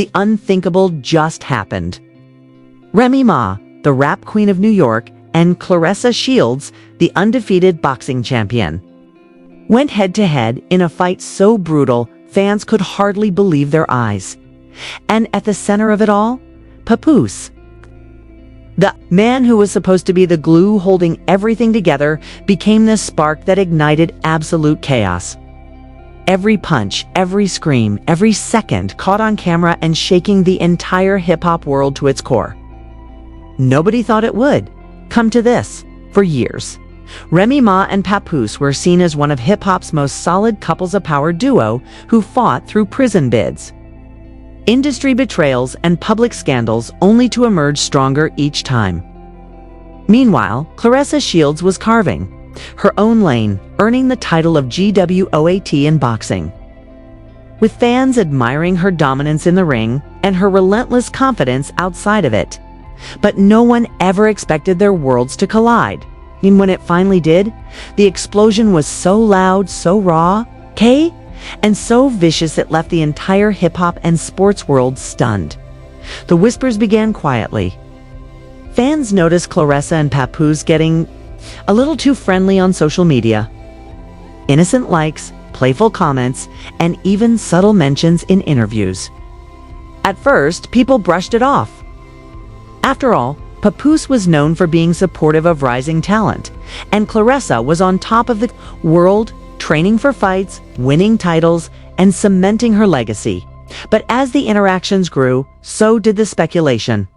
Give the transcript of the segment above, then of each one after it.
the unthinkable just happened. Remy Ma, the rap queen of New York, and Claressa Shields, the undefeated boxing champion, went head-to-head in a fight so brutal fans could hardly believe their eyes. And at the center of it all, Papoose, the man who was supposed to be the glue holding everything together, became the spark that ignited absolute chaos. Every punch, every scream, every second caught on camera and shaking the entire hip-hop world to its core. Nobody thought it would come to this. For years, Remy Ma and Papoose were seen as one of hip-hop's most solid couples of power duo who fought through prison bids, industry betrayals, and public scandals, only to emerge stronger each time. Meanwhile, Claressa Shields was carving her own lane, earning the title of GWOAT in boxing, with fans admiring her dominance in the ring and her relentless confidence outside of it. But no one ever expected their worlds to collide. And when it finally did, the explosion was so loud, so raw, and so vicious it left the entire hip-hop and sports world stunned. The whispers began quietly. Fans noticed Claressa and Papoose getting a little too friendly on social media. Innocent likes, playful comments, and even subtle mentions in interviews. At first, people brushed it off. After all, Papoose was known for being supportive of rising talent, and Claressa was on top of the world, training for fights, winning titles, and cementing her legacy. But as the interactions grew, so did the speculation.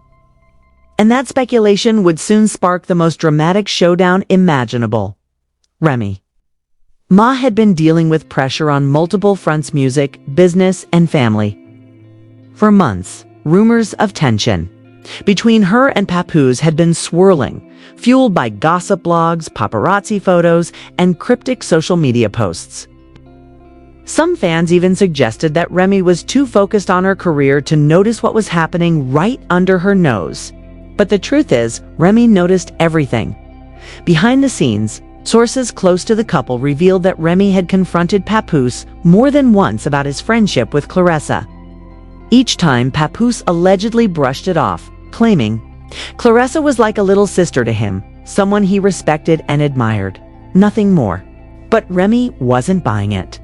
And that speculation would soon spark the most dramatic showdown imaginable. Remy Ma had been dealing with pressure on multiple fronts: music, business, and family. For months, rumors of tension between her and Papoose had been swirling, fueled by gossip blogs, paparazzi photos, and cryptic social media posts. Some fans even suggested that Remy was too focused on her career to notice what was happening right under her nose. But the truth is, Remy noticed everything. Behind the scenes, sources close to the couple revealed that Remy had confronted Papoose more than once about his friendship with Claressa. Each time, Papoose allegedly brushed it off, claiming Claressa was like a little sister to him, someone he respected and admired. Nothing more. But Remy wasn't buying it.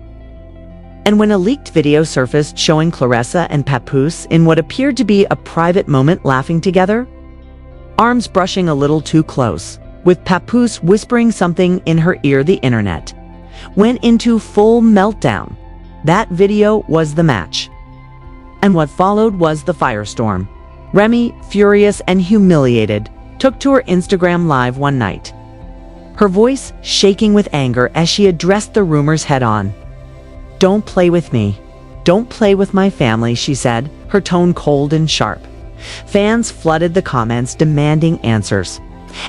And when a leaked video surfaced showing Claressa and Papoose in what appeared to be a private moment laughing together, arms brushing a little too close, with Papoose whispering something in her ear, the internet went into full meltdown. That video was the match. And what followed was the firestorm. Remy, furious and humiliated, took to her Instagram Live one night, her voice shaking with anger as she addressed the rumors head-on. "Don't play with me. Don't play with my family," she said, her tone cold and sharp. Fans flooded the comments demanding answers.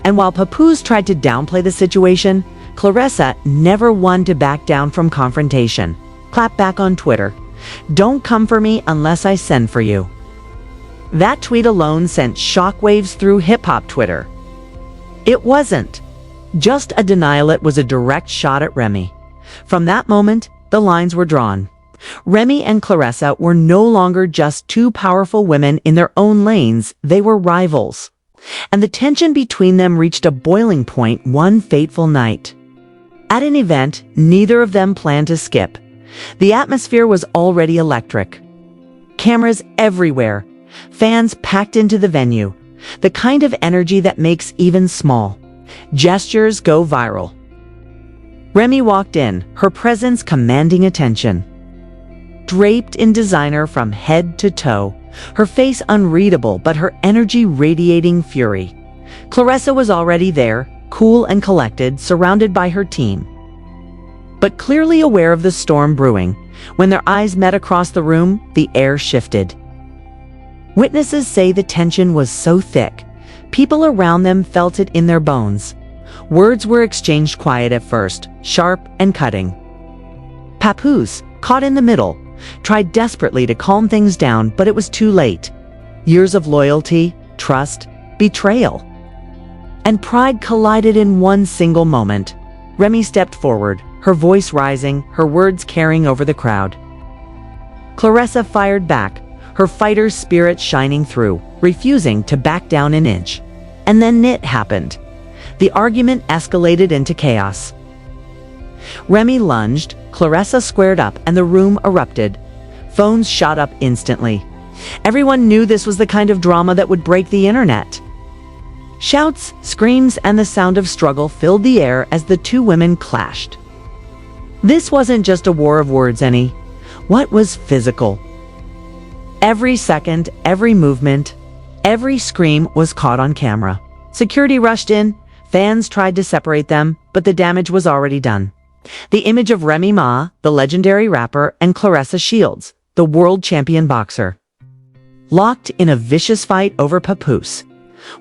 And while Papoose tried to downplay the situation, Claressa, never one to back down from confrontation, clapped back on Twitter, "Don't come for me unless I send for you." That tweet alone sent shockwaves through hip-hop Twitter. It wasn't just a denial, it was a direct shot at Remy. From that moment, the lines were drawn. Remy and Claressa were no longer just two powerful women in their own lanes, they were rivals. And the tension between them reached a boiling point one fateful night. At an event neither of them planned to skip, the atmosphere was already electric. Cameras everywhere, fans packed into the venue, the kind of energy that makes even small gestures go viral. Remy walked in, her presence commanding attention. Draped in designer from head to toe, her face unreadable but her energy radiating fury. Claressa was already there, cool and collected, surrounded by her team. But clearly aware of the storm brewing, when their eyes met across the room, the air shifted. Witnesses say the tension was so thick, people around them felt it in their bones. Words were exchanged quiet at first, sharp and cutting. Papoose, caught in the middle, tried desperately to calm things down, but it was too late. Years of loyalty, trust, betrayal, and pride collided in one single moment. Remy stepped forward, her voice rising, her words carrying over the crowd. Claressa fired back, her fighter's spirit shining through, refusing to back down an inch. And then it happened. The argument escalated into chaos. Remy lunged, Claressa squared up, and the room erupted. Phones shot up instantly. Everyone knew this was the kind of drama that would break the internet. Shouts, screams, and the sound of struggle filled the air as the two women clashed. This wasn't just a war of words, any. What was physical? Every second, every movement, every scream was caught on camera. Security rushed in, fans tried to separate them, but the damage was already done. The image of Remy Ma, the legendary rapper, and Claressa Shields, the world champion boxer, locked in a vicious fight over Papoose,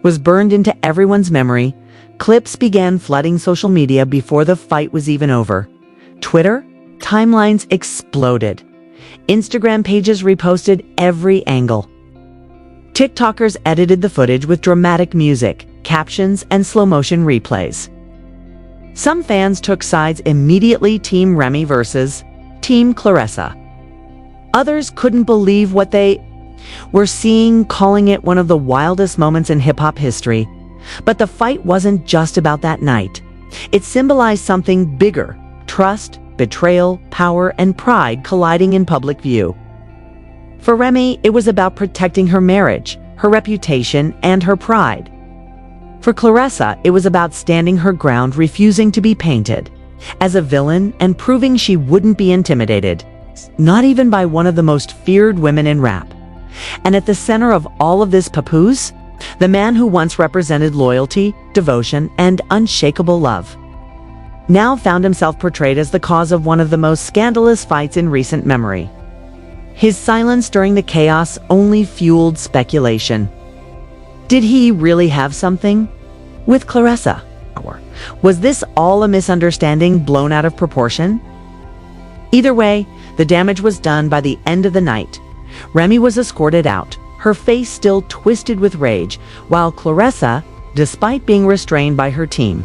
was burned into everyone's memory. Clips began flooding social media before the fight was even over. Twitter timelines exploded. Instagram pages reposted every angle. TikTokers edited the footage with dramatic music, captions, and slow-motion replays. Some fans took sides immediately: Team Remy versus Team Claressa. Others couldn't believe what they were seeing, calling it one of the wildest moments in hip-hop history. But the fight wasn't just about that night. It symbolized something bigger: trust, betrayal, power, and pride colliding in public view. For Remy, it was about protecting her marriage, her reputation, and her pride. For Claressa, it was about standing her ground, refusing to be painted as a villain, and proving she wouldn't be intimidated, not even by one of the most feared women in rap. And at the center of all of this, Papoose, the man who once represented loyalty, devotion, and unshakable love, now found himself portrayed as the cause of one of the most scandalous fights in recent memory. His silence during the chaos only fueled speculation. Did he really have something with Claressa? Or was this all a misunderstanding blown out of proportion? Either way, the damage was done by the end of the night. Remy was escorted out, her face still twisted with rage, while Claressa, despite being restrained by her team,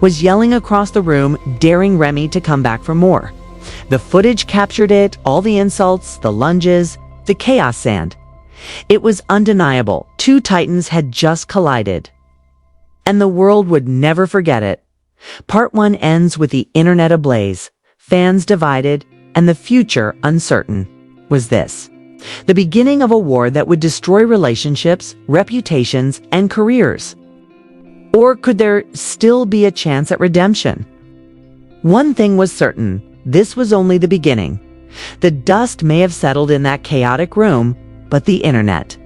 was yelling across the room, daring Remy to come back for more. The footage captured it, all the insults, the lunges, the chaos sand. It was undeniable. Two titans had just collided, and the world would never forget it. Part 1 ends with the internet ablaze, fans divided, and the future uncertain. Was this the beginning of a war that would destroy relationships, reputations, and careers? Or could there still be a chance at redemption? One thing was certain: this was only the beginning. The dust may have settled in that chaotic room, but the internet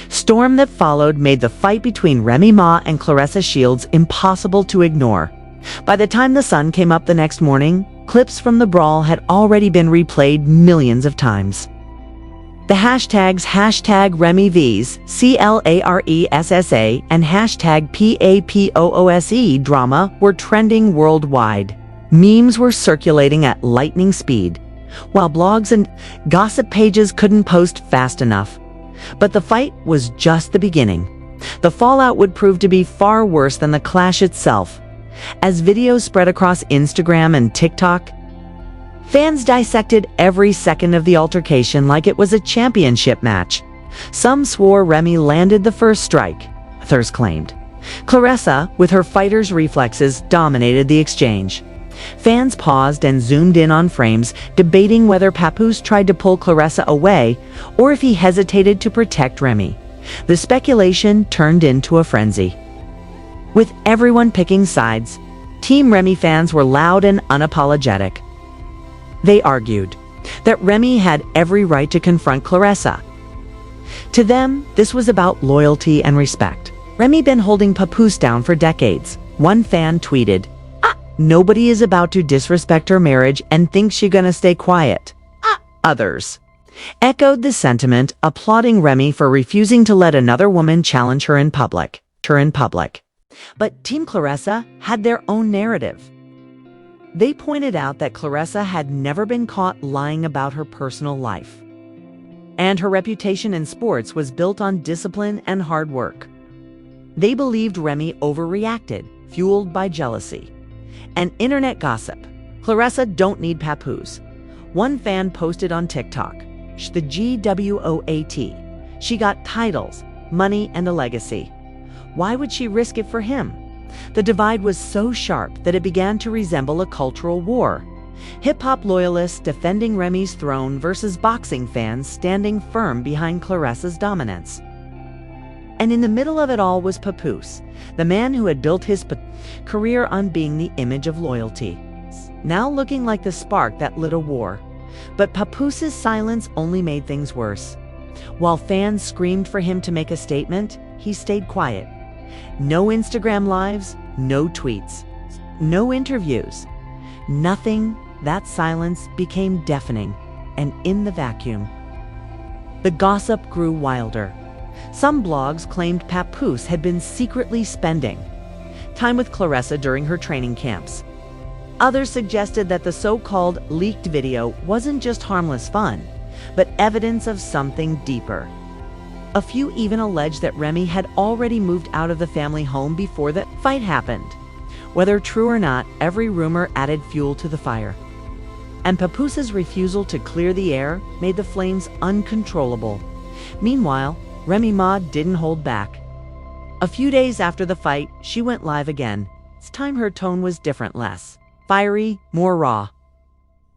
storm that followed made the fight between Remy Ma and Claressa Shields impossible to ignore. By the time the sun came up the next morning, clips from the brawl had already been replayed millions of times. The hashtags #RemyVs, CLARESSA, and #PAPOOSE drama were trending worldwide. Memes were circulating at lightning speed, while blogs and gossip pages couldn't post fast enough. But the fight was just the beginning. The fallout would prove to be far worse than the clash itself. As videos spread across Instagram and TikTok, fans dissected every second of the altercation like it was a championship match. Some swore Remy landed the first strike, others claimed Claressa, with her fighter's reflexes, dominated the exchange. Fans paused and zoomed in on frames, debating whether Papoose tried to pull Claressa away or if he hesitated to protect Remy. The speculation turned into a frenzy. With everyone picking sides, Team Remy fans were loud and unapologetic. They argued that Remy had every right to confront Claressa. To them, this was about loyalty and respect. Remy been holding Papoose down for decades. One fan tweeted, "Nobody is about to disrespect her marriage and thinks she's gonna stay quiet." Others echoed the sentiment, applauding Remy for refusing to let another woman challenge her in public. But Team Claressa had their own narrative. They pointed out that Claressa had never been caught lying about her personal life, and her reputation in sports was built on discipline and hard work. They believed Remy overreacted, fueled by jealousy and internet gossip. "Claressa don't need Papoose," one fan posted on TikTok. the GWOAT. She got titles, money, and a legacy. Why would she risk it for him? The divide was so sharp that it began to resemble a cultural war. Hip-hop loyalists defending Remy's throne versus boxing fans standing firm behind Claressa's dominance. And in the middle of it all was Papoose, the man who had built his career on being the image of loyalty, now looking like the spark that lit a war. But Papoose's silence only made things worse. While fans screamed for him to make a statement, he stayed quiet. No Instagram lives, no tweets, no interviews. Nothing. That silence became deafening, and in the vacuum, the gossip grew wilder. Some blogs claimed Papoose had been secretly spending time with Claressa during her training camps. Others suggested that the so-called leaked video wasn't just harmless fun, but evidence of something deeper. A few even alleged that Remy had already moved out of the family home before the fight happened. Whether true or not, every rumor added fuel to the fire. And Papoose's refusal to clear the air made the flames uncontrollable. Meanwhile, Remy Ma didn't hold back. A few days after the fight, she went live again. This time her tone was different, less fiery, more raw.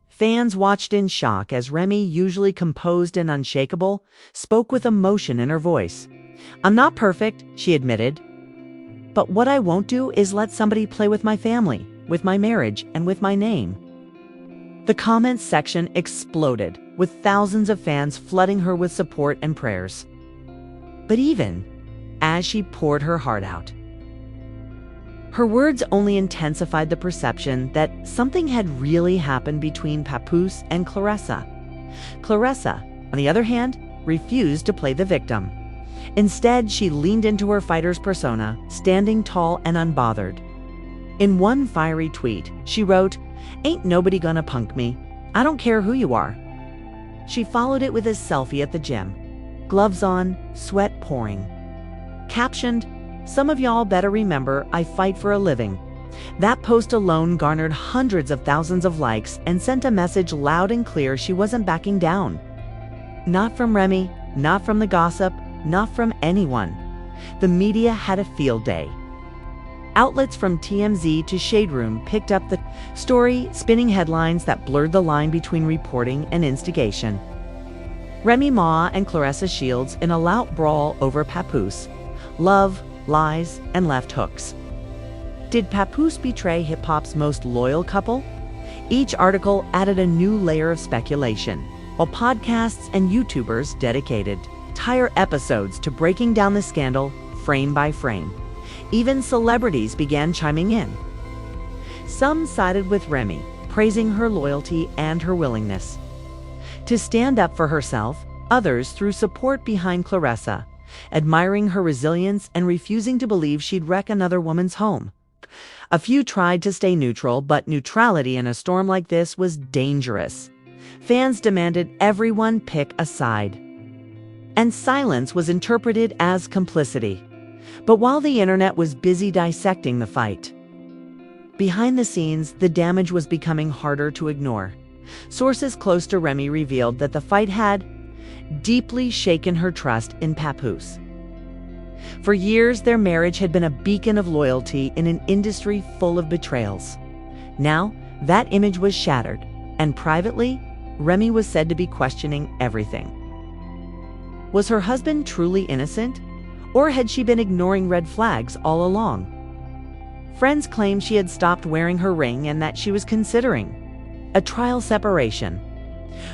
Fans watched in shock as Remy, usually composed and unshakable, spoke with emotion in her voice. "I'm not perfect," she admitted. "But what I won't do is let somebody play with my family, with my marriage, and with my name." The comments section exploded, with thousands of fans flooding her with support and prayers. But even as she poured her heart out, her words only intensified the perception that something had really happened between Papoose and Claressa. Claressa, on the other hand, refused to play the victim. Instead, she leaned into her fighter's persona, standing tall and unbothered. In one fiery tweet, she wrote, "Ain't nobody gonna punk me. I don't care who you are." She followed it with a selfie at the gym, gloves on, sweat pouring. Captioned, "Some of y'all better remember I fight for a living." That post alone garnered hundreds of thousands of likes and sent a message loud and clear she wasn't backing down. Not from Remy, not from the gossip, not from anyone. The media had a field day. Outlets from TMZ to Shade Room picked up the story, spinning headlines that blurred the line between reporting and instigation. Remy Ma and Claressa Shields in a loud brawl over Papoose. Love, lies, and left hooks. Did Papoose betray hip-hop's most loyal couple? Each article added a new layer of speculation, while podcasts and YouTubers dedicated entire episodes to breaking down the scandal frame by frame. Even celebrities began chiming in. Some sided with Remy, praising her loyalty and her willingness to stand up for herself. Others threw support behind Claressa, admiring her resilience and refusing to believe she'd wreck another woman's home. A few tried to stay neutral, but neutrality in a storm like this was dangerous. Fans demanded everyone pick a side, and silence was interpreted as complicity. But while the internet was busy dissecting the fight, behind the scenes, the damage was becoming harder to ignore. Sources close to Remy revealed that the fight had deeply shaken her trust in Papoose. For years, their marriage had been a beacon of loyalty in an industry full of betrayals. Now, that image was shattered, and privately, Remy was said to be questioning everything. Was her husband truly innocent? Or had she been ignoring red flags all along? Friends claimed she had stopped wearing her ring and that she was considering a trial separation.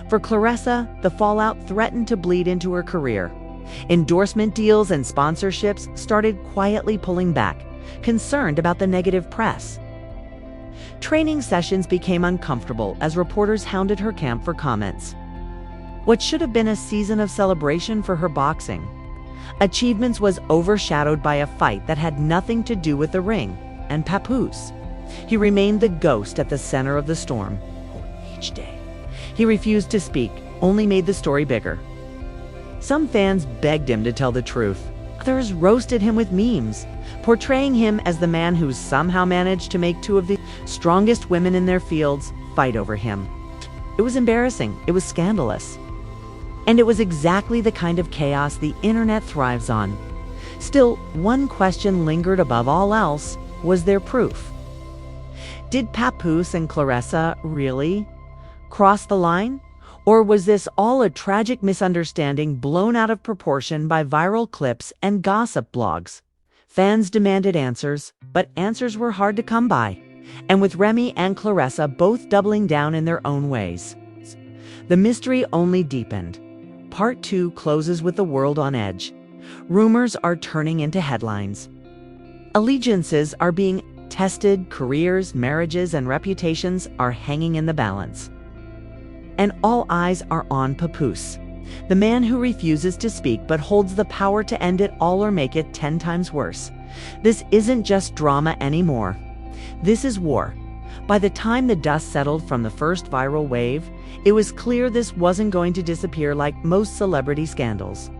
For Claressa, the fallout threatened to bleed into her career. Endorsement deals and sponsorships started quietly pulling back, concerned about the negative press. Training sessions became uncomfortable as reporters hounded her camp for comments. What should have been a season of celebration for her boxing achievements was overshadowed by a fight that had nothing to do with the ring and Papoose. He remained the ghost at the center of the storm. Each day, he refused to speak, only made the story bigger. Some fans begged him to tell the truth. Others roasted him with memes, portraying him as the man who somehow managed to make two of the strongest women in their fields fight over him. It was embarrassing. It was scandalous. And it was exactly the kind of chaos the internet thrives on. Still, one question lingered above all else: was there proof? Did Papoose and Claressa really cross the line? Or was this all a tragic misunderstanding blown out of proportion by viral clips and gossip blogs? Fans demanded answers, but answers were hard to come by. And with Remy and Claressa both doubling down in their own ways, the mystery only deepened. Part 2 closes with the world on edge. Rumors are turning into headlines. Allegiances are being tested, careers, marriages, and reputations are hanging in the balance. And all eyes are on Papoose, the man who refuses to speak but holds the power to end it all or make it 10 times worse. This isn't just drama anymore. This is war. By the time the dust settled from the first viral wave, it was clear this wasn't going to disappear like most celebrity scandals.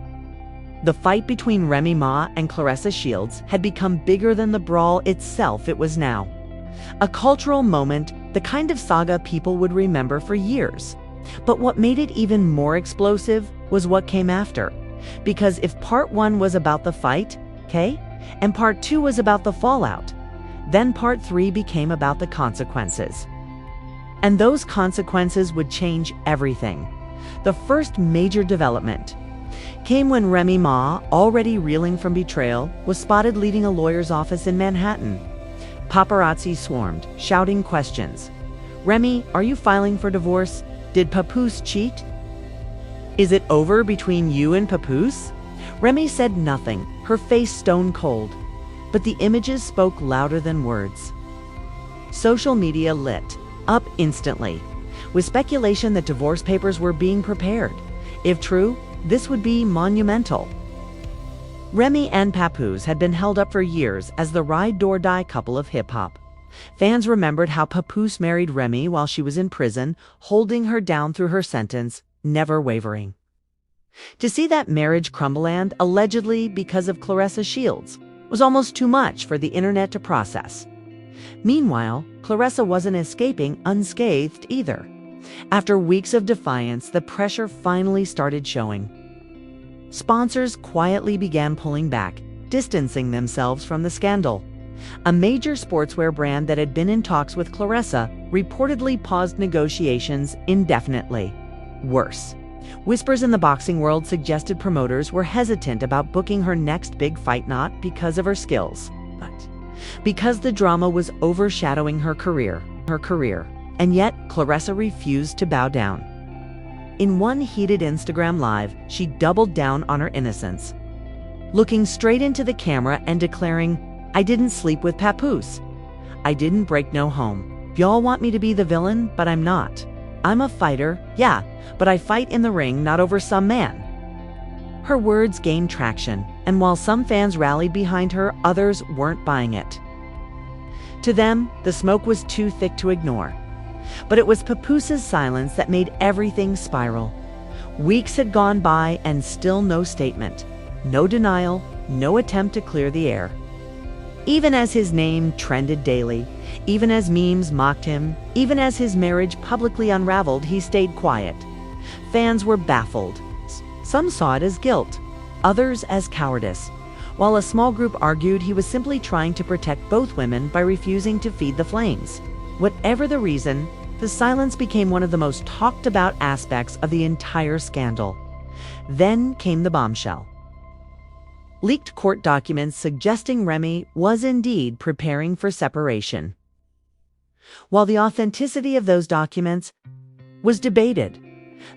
The fight between Remy Ma and Claressa Shields had become bigger than the brawl itself. It was now a cultural moment, the kind of saga people would remember for years. But what made it even more explosive was what came after. Because if part 1 was about the fight, and part 2 was about the fallout, then part 3 became about the consequences. And those consequences would change everything. The first major development came when Remy Ma, already reeling from betrayal, was spotted leaving a lawyer's office in Manhattan. Paparazzi swarmed, shouting questions. "Remy, are you filing for divorce? Did Papoose cheat? Is it over between you and Papoose?" Remy said nothing, her face stone cold. But the images spoke louder than words. Social media lit up instantly, with speculation that divorce papers were being prepared. If true, this would be monumental. Remy and Papoose had been held up for years as the ride-or-die couple of hip-hop. Fans remembered how Papoose married Remy while she was in prison, holding her down through her sentence, never wavering. To see that marriage crumble, and allegedly because of Claressa Shields, was almost too much for the internet to process. Meanwhile, Claressa wasn't escaping unscathed either. After weeks of defiance, the pressure finally started showing. Sponsors quietly began pulling back, distancing themselves from the scandal. A major sportswear brand that had been in talks with Claressa reportedly paused negotiations indefinitely. Worse, whispers in the boxing world suggested promoters were hesitant about booking her next big fight, not because of her skills, but because the drama was overshadowing her career. And yet, Claressa refused to bow down. In one heated Instagram live, she doubled down on her innocence, looking straight into the camera and declaring, "I didn't sleep with Papoose. I didn't break no home. Y'all want me to be the villain, but I'm not. I'm a fighter, yeah, but I fight in the ring, not over some man." Her words gained traction, and while some fans rallied behind her, others weren't buying it. To them, the smoke was too thick to ignore. But it was Papoose's silence that made everything spiral. Weeks had gone by and still no statement, no denial, no attempt to clear the air. Even as his name trended daily, even as memes mocked him, even as his marriage publicly unraveled, he stayed quiet. Fans were baffled. Some saw it as guilt, others as cowardice, while a small group argued he was simply trying to protect both women by refusing to feed the flames. Whatever the reason, the silence became one of the most talked about aspects of the entire scandal. Then came the bombshell. Leaked court documents suggesting Remy was indeed preparing for separation. While the authenticity of those documents was debated,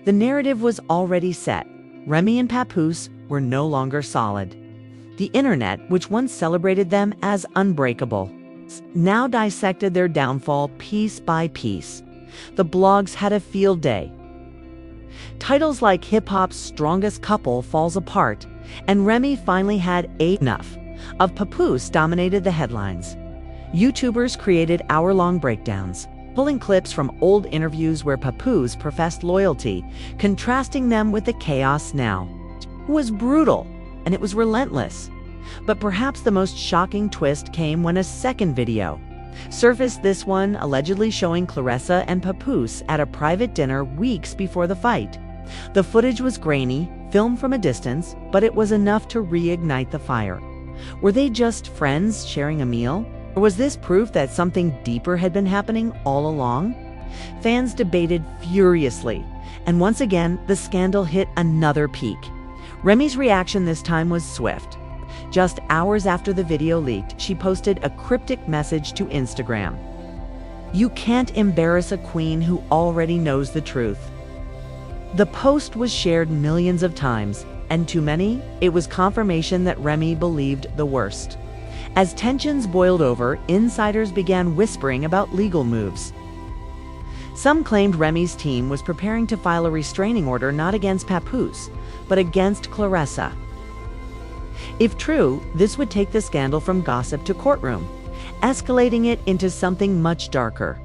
the narrative was already set. Remy and Papoose were no longer solid. The internet, which once celebrated them as unbreakable, now dissected their downfall piece by piece. The blogs had a field day. Titles like "Hip-Hop's Strongest Couple Falls Apart" and "Remy Finally Had Enough" of Papoose dominated the headlines. YouTubers created hour-long breakdowns, pulling clips from old interviews where Papoose professed loyalty, contrasting them with the chaos now. It was brutal, and it was relentless. But perhaps the most shocking twist came when a second video surfaced, this one allegedly showing Claressa and Papoose at a private dinner weeks before the fight. The footage was grainy, filmed from a distance, but it was enough to reignite the fire. Were they just friends sharing a meal? Or was this proof that something deeper had been happening all along? Fans debated furiously, and once again, the scandal hit another peak. Remy's reaction this time was swift. Just hours after the video leaked, she posted a cryptic message to Instagram. "You can't embarrass a queen who already knows the truth." The post was shared millions of times, and to many, it was confirmation that Remy believed the worst. As tensions boiled over, insiders began whispering about legal moves. Some claimed Remy's team was preparing to file a restraining order not against Papoose, but against Claressa. If true, this would take the scandal from gossip to courtroom, escalating it into something much darker.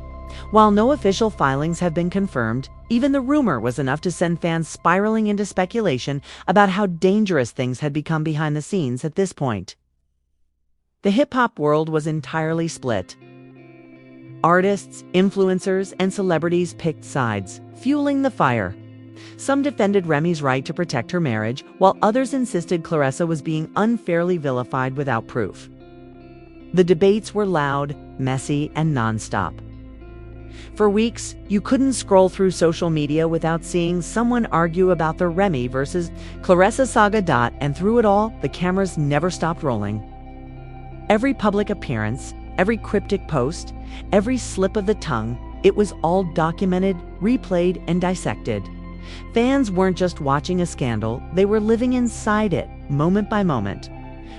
While no official filings have been confirmed, even the rumor was enough to send fans spiraling into speculation about how dangerous things had become behind the scenes at this point. The hip-hop world was entirely split. Artists, influencers, and celebrities picked sides, fueling the fire. Some defended Remy's right to protect her marriage, while others insisted Claressa was being unfairly vilified without proof. The debates were loud, messy, and nonstop. For weeks, you couldn't scroll through social media without seeing someone argue about the Remy versus Claressa saga. And through it all, the cameras never stopped rolling. Every public appearance, every cryptic post, every slip of the tongue, it was all documented, replayed, and dissected. Fans weren't just watching a scandal, they were living inside it, moment by moment.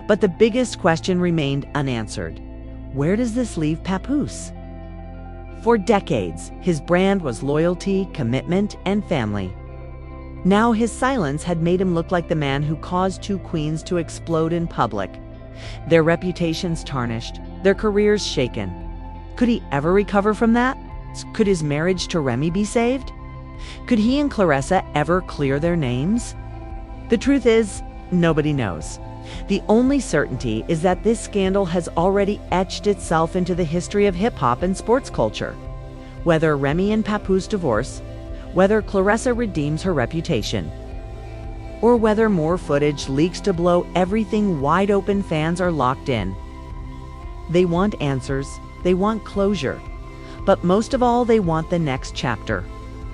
But the biggest question remained unanswered. Where does this leave Papoose? For decades, his brand was loyalty, commitment, and family. Now his silence had made him look like the man who caused two queens to explode in public. Their reputations tarnished, their careers shaken. Could he ever recover from that? Could his marriage to Remy be saved? Could he and Claressa ever clear their names? The truth is, nobody knows. The only certainty is that this scandal has already etched itself into the history of hip-hop and sports culture. Whether Remy and Papoose divorce, whether Claressa redeems her reputation, or whether more footage leaks to blow everything wide open, fans are locked in. They want answers, they want closure, but most of all, they want the next chapter.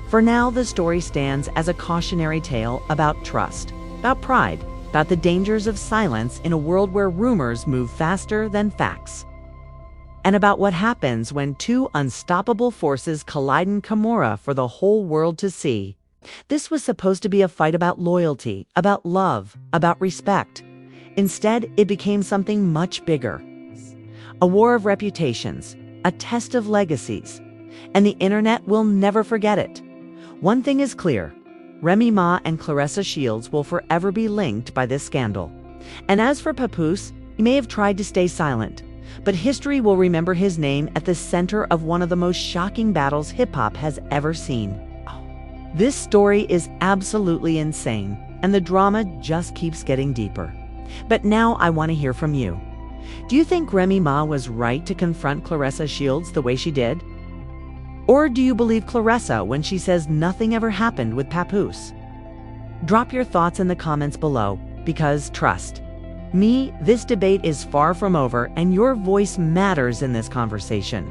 For now, the story stands as a cautionary tale about trust, about pride, about the dangers of silence in a world where rumors move faster than facts, and about what happens when two unstoppable forces collide in Camorra for the whole world to see. This was supposed to be a fight about loyalty, about love, about respect. Instead, it became something much bigger. A war of reputations, a test of legacies, and the internet will never forget it. One thing is clear. Remy Ma and Claressa Shields will forever be linked by this scandal. And as for Papoose, he may have tried to stay silent, but history will remember his name at the center of one of the most shocking battles hip-hop has ever seen. This story is absolutely insane, and the drama just keeps getting deeper. But now I want to hear from you. Do you think Remy Ma was right to confront Claressa Shields the way she did? Or do you believe Claressa when she says nothing ever happened with Papoose? Drop your thoughts in the comments below, because trust me, this debate is far from over and your voice matters in this conversation.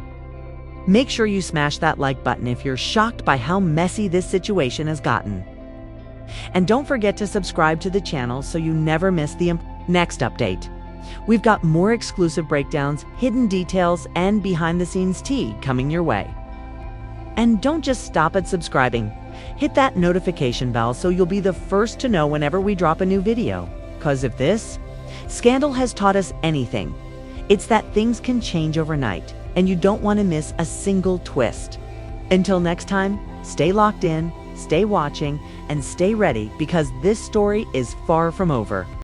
Make sure you smash that like button if you're shocked by how messy this situation has gotten. And don't forget to subscribe to the channel so you never miss the next update. We've got more exclusive breakdowns, hidden details, and behind-the-scenes tea coming your way. And don't just stop at subscribing. Hit that notification bell so you'll be the first to know whenever we drop a new video. Because if this scandal has taught us anything, it's that things can change overnight, and you don't want to miss a single twist. Until next time, stay locked in, stay watching, and stay ready, because this story is far from over.